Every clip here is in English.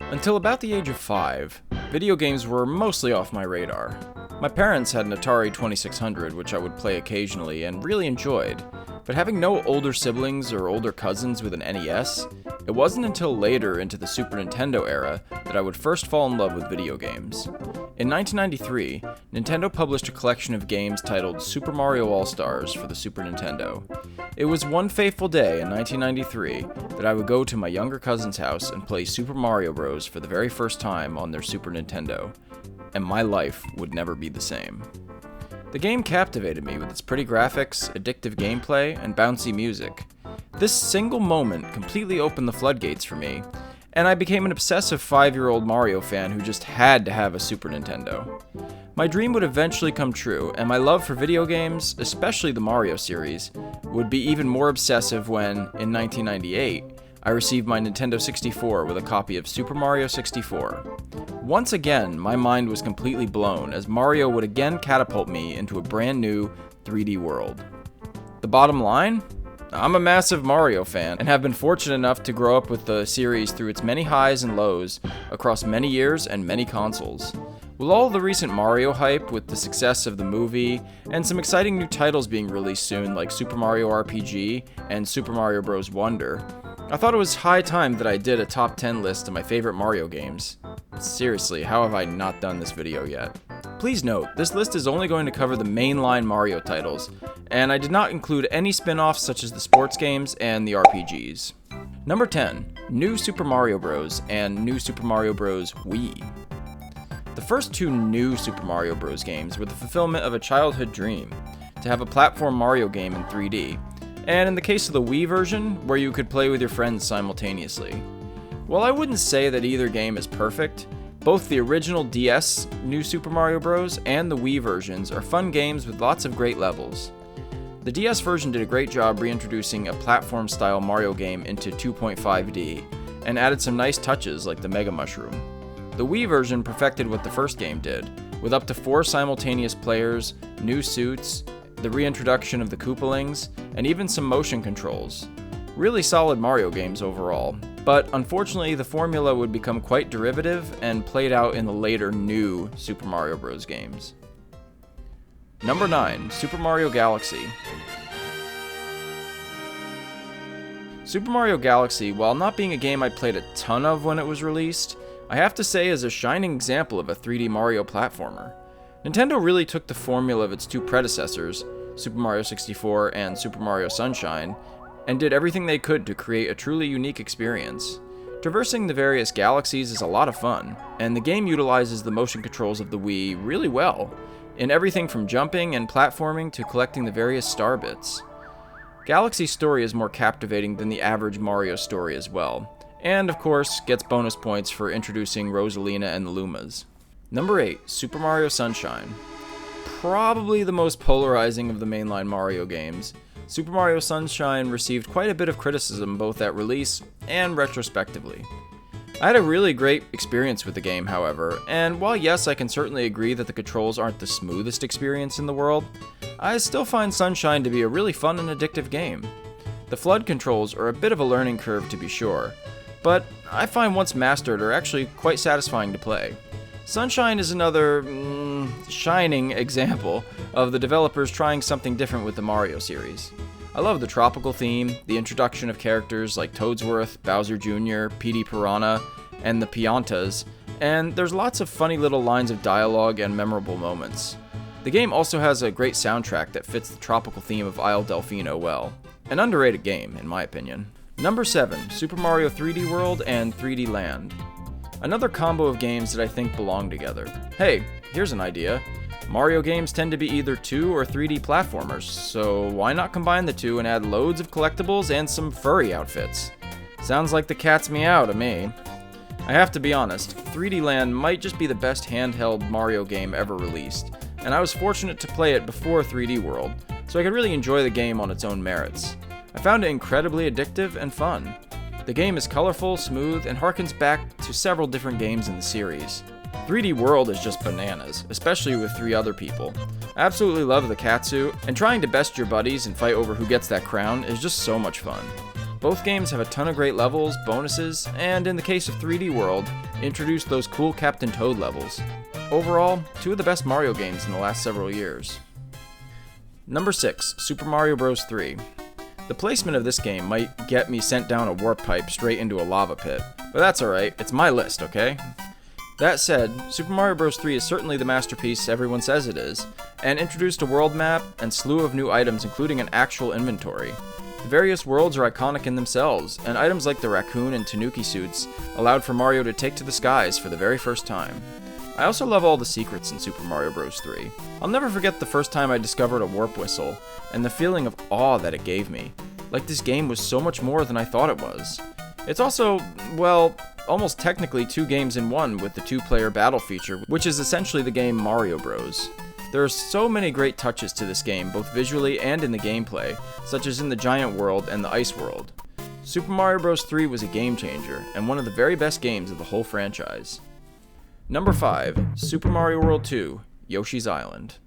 Until about the age of 5, video games were mostly off my radar. My parents had an Atari 2600, which I would play occasionally and really enjoyed, but having no older siblings or older cousins with an NES, it wasn't until later into the Super Nintendo era that I would first fall in love with video games. In 1993, Nintendo published a collection of games titled Super Mario All-Stars for the Super Nintendo. It was one fateful day in 1993 that I would go to my younger cousin's house and play Super Mario Bros. For the very first time on their Super Nintendo, and my life would never be the same. The game captivated me with its pretty graphics, addictive gameplay, and bouncy music. This single moment completely opened the floodgates for me, and I became an obsessive 5-year-old Mario fan who just had to have a Super Nintendo. My dream would eventually come true, and my love for video games, especially the Mario series, would be even more obsessive when, in 1998, I received my Nintendo 64 with a copy of Super Mario 64. Once again, my mind was completely blown as Mario would again catapult me into a brand new 3D world. The bottom line? I'm a massive Mario fan and have been fortunate enough to grow up with the series through its many highs and lows across many years and many consoles. With all the recent Mario hype, with the success of the movie, and some exciting new titles being released soon like Super Mario RPG and Super Mario Bros. Wonder, I thought it was high time that I did a top 10 list of my favorite Mario games. Seriously, how have I not done this video yet? Please note, this list is only going to cover the mainline Mario titles, and I did not include any spin-offs such as the sports games and the RPGs. Number 10, New Super Mario Bros. And New Super Mario Bros. Wii. The first two New Super Mario Bros. Games were the fulfillment of a childhood dream, to have a platform Mario game in 3D, and in the case of the Wii version, where you could play with your friends simultaneously. While I wouldn't say that either game is perfect, both the original DS New Super Mario Bros. And the Wii versions are fun games with lots of great levels. The DS version did a great job reintroducing a platform-style Mario game into 2.5D, and added some nice touches like the Mega Mushroom. The Wii version perfected what the first game did, with up to 4 simultaneous players, new suits, the reintroduction of the Koopalings, and even some motion controls. Really solid Mario games overall, but unfortunately the formula would become quite derivative and played out in the later new Super Mario Bros. Games. Number 9, Super Mario Galaxy. Super Mario Galaxy, while not being a game I played a ton of when it was released, I have to say is a shining example of a 3D Mario platformer. Nintendo really took the formula of its two predecessors, Super Mario 64 and Super Mario Sunshine, and did everything they could to create a truly unique experience. Traversing the various galaxies is a lot of fun, and the game utilizes the motion controls of the Wii really well, in everything from jumping and platforming to collecting the various star bits. Galaxy's story is more captivating than the average Mario story as well, and of course gets bonus points for introducing Rosalina and the Lumas. Number 8, Super Mario Sunshine. Probably the most polarizing of the mainline Mario games, Super Mario Sunshine received quite a bit of criticism both at release and retrospectively. I had a really great experience with the game, however, and while yes, I can certainly agree that the controls aren't the smoothest experience in the world, I still find Sunshine to be a really fun and addictive game. The FLUDD controls are a bit of a learning curve to be sure, but I find once mastered are actually quite satisfying to play. Sunshine is another shining example of the developers trying something different with the Mario series. I love the tropical theme, the introduction of characters like Toadsworth, Bowser Jr., Petey Piranha, and the Piantas, and there's lots of funny little lines of dialogue and memorable moments. The game also has a great soundtrack that fits the tropical theme of Isle Delfino well. An underrated game, in my opinion. Number 7, Super Mario 3D World and 3D Land. Another combo of games that I think belong together. Hey, here's an idea. Mario games tend to be either 2 or 3D platformers, so why not combine the two and add loads of collectibles and some furry outfits? Sounds like the cat's meow to me. I have to be honest, 3D Land might just be the best handheld Mario game ever released, and I was fortunate to play it before 3D World, so I could really enjoy the game on its own merits. I found it incredibly addictive and fun. The game is colorful, smooth, and harkens back to several different games in the series. 3D World is just bananas, especially with 3 other people. I absolutely love the catsuit, and trying to best your buddies and fight over who gets that crown is just so much fun. Both games have a ton of great levels, bonuses, and in the case of 3D World, introduced those cool Captain Toad levels. Overall, two of the best Mario games in the last several years. Number 6, Super Mario Bros. 3. The placement of this game might get me sent down a warp pipe straight into a lava pit, but that's alright, it's my list, okay? That said, Super Mario Bros. 3 is certainly the masterpiece everyone says it is, and introduced a world map and slew of new items including an actual inventory. The various worlds are iconic in themselves, and items like the raccoon and tanuki suits allowed for Mario to take to the skies for the very first time. I also love all the secrets in Super Mario Bros. 3. I'll never forget the first time I discovered a warp whistle, and the feeling of awe that it gave me. Like this game was so much more than I thought it was. It's also, well, almost technically two games in one with the two-player battle feature, which is essentially the game Mario Bros. There are so many great touches to this game, both visually and in the gameplay, such as in the giant world and the ice world. Super Mario Bros. 3 was a game changer, and one of the very best games of the whole franchise. Number 5, Super Mario World 2, Yoshi's Island.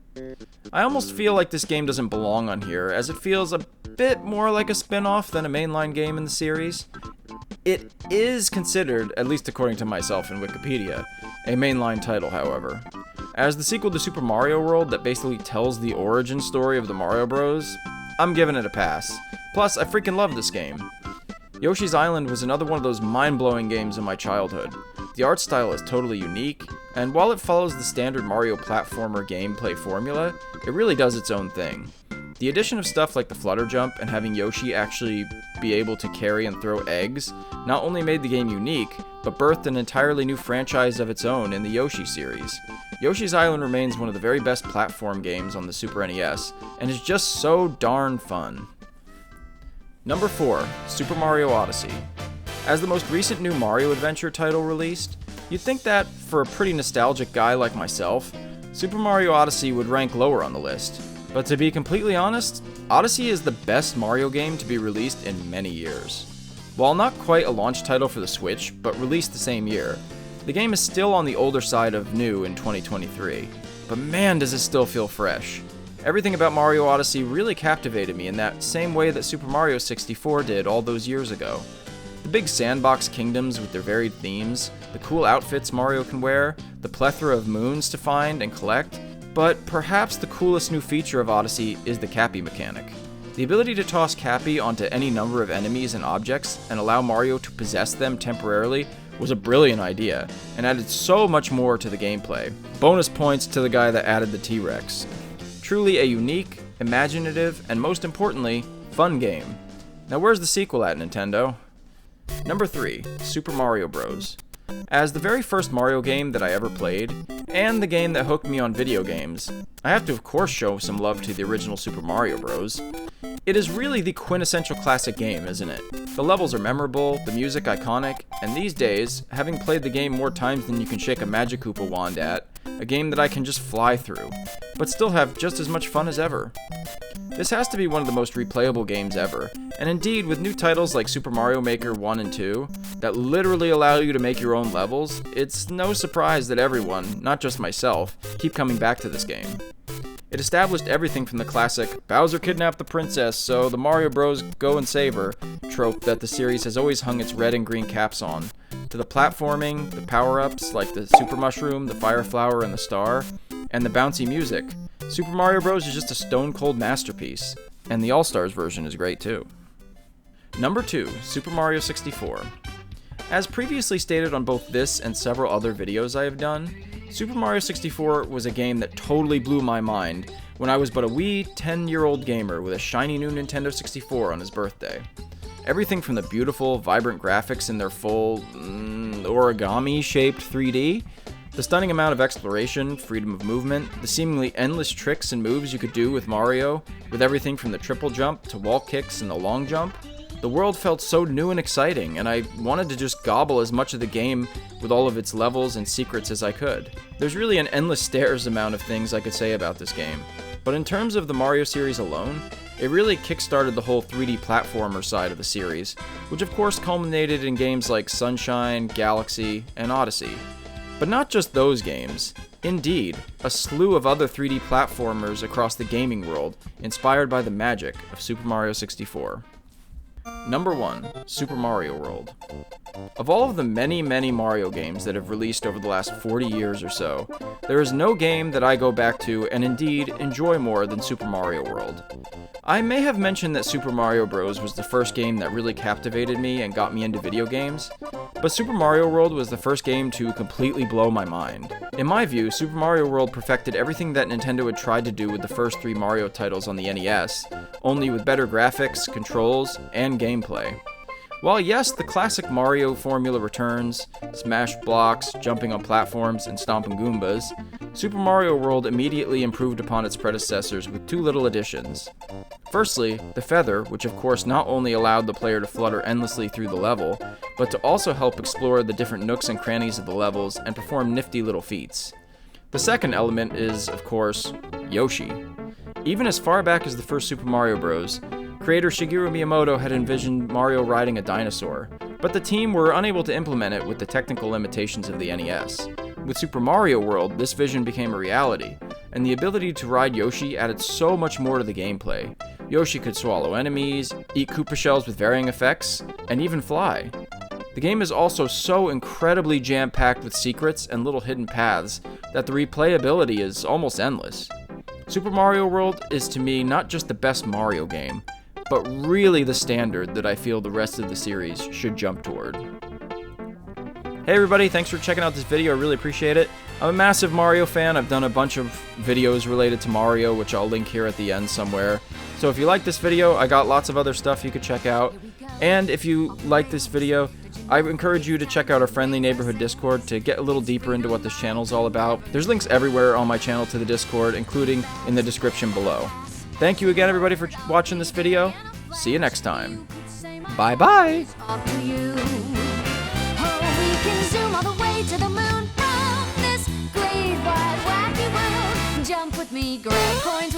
I almost feel like this game doesn't belong on here, as it feels a bit more like a spin-off than a mainline game in the series. It is considered, at least according to myself in Wikipedia, a mainline title, however. As the sequel to Super Mario World that basically tells the origin story of the Mario Bros., I'm giving it a pass. Plus, I freaking love this game. Yoshi's Island was another one of those mind-blowing games in my childhood. The art style is totally unique, and while it follows the standard Mario platformer gameplay formula, it really does its own thing. The addition of stuff like the flutter jump and having Yoshi actually be able to carry and throw eggs not only made the game unique, but birthed an entirely new franchise of its own in the Yoshi series. Yoshi's Island remains one of the very best platform games on the Super NES, and is just so darn fun. Number 4, Super Mario Odyssey. As the most recent new Mario adventure title released, you'd think that, for a pretty nostalgic guy like myself, Super Mario Odyssey would rank lower on the list. But to be completely honest, Odyssey is the best Mario game to be released in many years. While not quite a launch title for the Switch, but released the same year, the game is still on the older side of new in 2023. But man, does it still feel fresh. Everything about Mario Odyssey really captivated me in that same way that Super Mario 64 did all those years ago. The big sandbox kingdoms with their varied themes, the cool outfits Mario can wear, the plethora of moons to find and collect, but perhaps the coolest new feature of Odyssey is the Cappy mechanic. The ability to toss Cappy onto any number of enemies and objects and allow Mario to possess them temporarily was a brilliant idea, and added so much more to the gameplay. Bonus points to the guy that added the T-Rex. Truly a unique, imaginative, and most importantly, fun game. Now where's the sequel at, Nintendo? Number 3, Super Mario Bros. As the very first Mario game that I ever played, and the game that hooked me on video games, I have to of course show some love to the original Super Mario Bros. It is really the quintessential classic game, isn't it? The levels are memorable, the music iconic, and these days, having played the game more times than you can shake a Magic Koopa wand at, a game that I can just fly through, but still have just as much fun as ever. This has to be one of the most replayable games ever, and indeed with new titles like Super Mario Maker 1 and 2, that literally allow you to make your own levels, it's no surprise that everyone, not just myself, keep coming back to this game. It established everything from the classic Bowser kidnapped the princess, so the Mario Bros go and save her trope that the series has always hung its red and green caps on, to the platforming, the power-ups like the Super Mushroom, the Fire Flower, and the Star, and the bouncy music. Super Mario Bros is just a stone-cold masterpiece, and the All-Stars version is great too. Number 2, Super Mario 64. As previously stated on both this and several other videos I have done, Super Mario 64 was a game that totally blew my mind when I was but a wee 10-year-old gamer with a shiny new Nintendo 64 on his birthday. Everything from the beautiful, vibrant graphics in their full, origami-shaped 3D, the stunning amount of exploration, freedom of movement, the seemingly endless tricks and moves you could do with Mario, with everything from the triple jump to wall kicks and the long jump. The world felt so new and exciting, and I wanted to just gobble as much of the game with all of its levels and secrets as I could. There's really an endless stairs amount of things I could say about this game, but in terms of the Mario series alone, it really kickstarted the whole 3D platformer side of the series, which of course culminated in games like Sunshine, Galaxy, and Odyssey. But not just those games. Indeed, a slew of other 3D platformers across the gaming world, inspired by the magic of Super Mario 64. Number 1, Super Mario World. Of all of the many Mario games that have released over the last 40 years or so, there is no game that I go back to and indeed enjoy more than Super Mario World. I may have mentioned that Super Mario Bros. Was the first game that really captivated me and got me into video games, but Super Mario World was the first game to completely blow my mind. In my view, Super Mario World perfected everything that Nintendo had tried to do with the first 3 Mario titles on the NES, only with better graphics, controls, and gameplay. While yes, the classic Mario formula returns, smash blocks, jumping on platforms, and stomping Goombas, Super Mario World immediately improved upon its predecessors with 2 little additions. Firstly, the feather, which of course not only allowed the player to flutter endlessly through the level, but to also help explore the different nooks and crannies of the levels and perform nifty little feats. The second element is, of course, Yoshi. Even as far back as the first Super Mario Bros., creator Shigeru Miyamoto had envisioned Mario riding a dinosaur, but the team were unable to implement it with the technical limitations of the NES. With Super Mario World, this vision became a reality, and the ability to ride Yoshi added so much more to the gameplay. Yoshi could swallow enemies, eat Koopa shells with varying effects, and even fly. The game is also so incredibly jam-packed with secrets and little hidden paths that the replayability is almost endless. Super Mario World is to me not just the best Mario game, but really the standard that I feel the rest of the series should jump toward. Hey everybody, thanks for checking out this video, I really appreciate it. I'm a massive Mario fan. I've done a bunch of videos related to Mario, which I'll link here at the end somewhere. So if you like this video, I got lots of other stuff you could check out. And if you like this video, I encourage you to check out our Friendly Neighborhood Discord to get a little deeper into what this channel is all about. There's links everywhere on my channel to the Discord, including in the description below. Thank you again, everybody, for watching this video. See you next time. Bye-bye! Jump with me, grab coin.